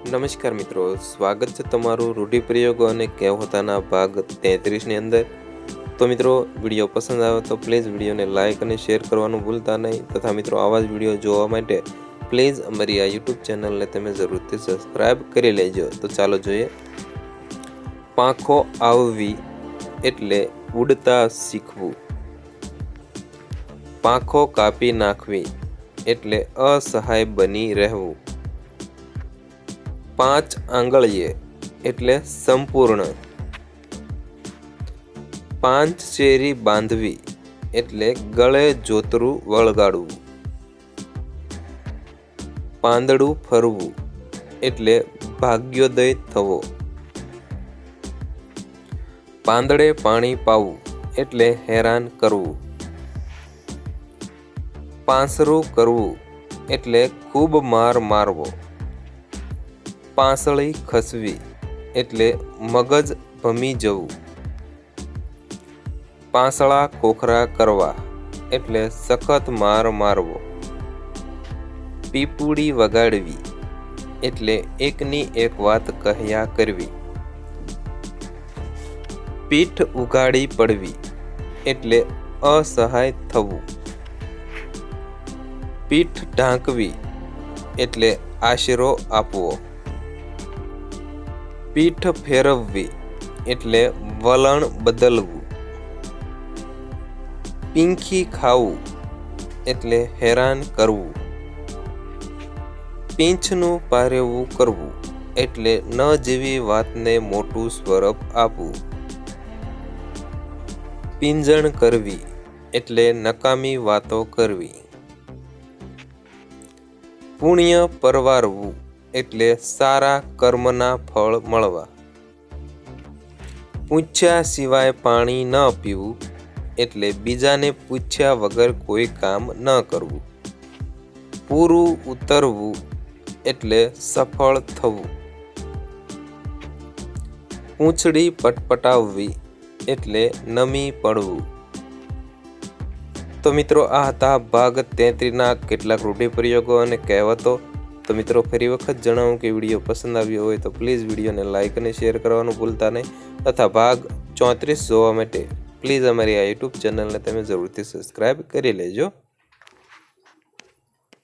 નમસ્કાર મિત્રો, સ્વાગત છે તમારું રૂઢિપ્રયોગો અને કહેવતોના ભાગ 33 ની અંદર। તો મિત્રો, વિડીયો પસંદ આવે તો પ્લીઝ વિડીયોને લાઇક અને શેર કરવાનું ભૂલતા નહીં તથા મિત્રો આવા જ વિડીયો જોવા માટે પ્લીઝ અમારી આ યુટ્યુબ ચેનલને તમે જરૂરથી સબસ્ક્રાઇબ કરી લેજો। તો ચાલો જોઈએ। પાંખો આવવી એટલે ઉડતા શીખવું, પાંખો કાપી નાખવી એટલે અસહાય બની રહેવું, પાંચ આંગળીએ એટલે સંપૂર્ણ, પાંચ શેરી બાંધવી એટલે ગળે જોતરું વળગાડવું, પાંદડું ફરવું એટલે ભાગ્યોદય થવો, પાંદડે પાણી પાવું એટલે હેરાન કરવું, પાંસરું કરવું એટલે ખૂબ માર મારવો, પાંસળી ખસવી એટલે મગજ ભમી જવું, પાંસળા ખોખરા કરવા એટલે સખત માર મારવો, પીપુડી વગાડવી એટલે એકની એક વાત કહ્યા કરવી, પીઠ ઉઘાડી પડવી એટલે અસહાય થવું, પીઠ ઢાંકવી એટલે આશરો આપવો, પીઠ ફેરવવી એટલે વલણ બદલવું, પીંખી ખાવું એટલે હેરાન કરવું, પીંછનું પારેવું કરવું એટલે ન જેવી વાતને મોટું સ્વરૂપ આપવું, પીંજણ કરવી એટલે નકામી વાતો કરવી, પુણ્ય પરવારવું એટલે સારા કર્મના ફળ મળવા, પૂછ્યા સિવાય પાણી ન પીવું એટલે બીજાને પૂછ્યા વગર કોઈ કામ ન કરવું, પૂરું ઉતરવું એટલે સફળ થવું, પૂંછડી પટપટાવવી એટલે નમી પડવું। તો મિત્રો, આ હતા ભાગ 33ના કેટલાક રૂઢિપ્રયોગો અને કહેવતો। તો મિત્રો, ફરી વખત જણાવું કે વિડીયો પસંદ આવ્યો હોય તો પ્લીઝ વિડીયોને લાઇક અને શેર કરવાનું ભૂલતા નહીં તથા ભાગ 34 જોવા માટે પ્લીઝ અમારી આ યુટ્યુબ ચેનલને તમે જરૂરથી સબસ્ક્રાઇબ કરી લેજો।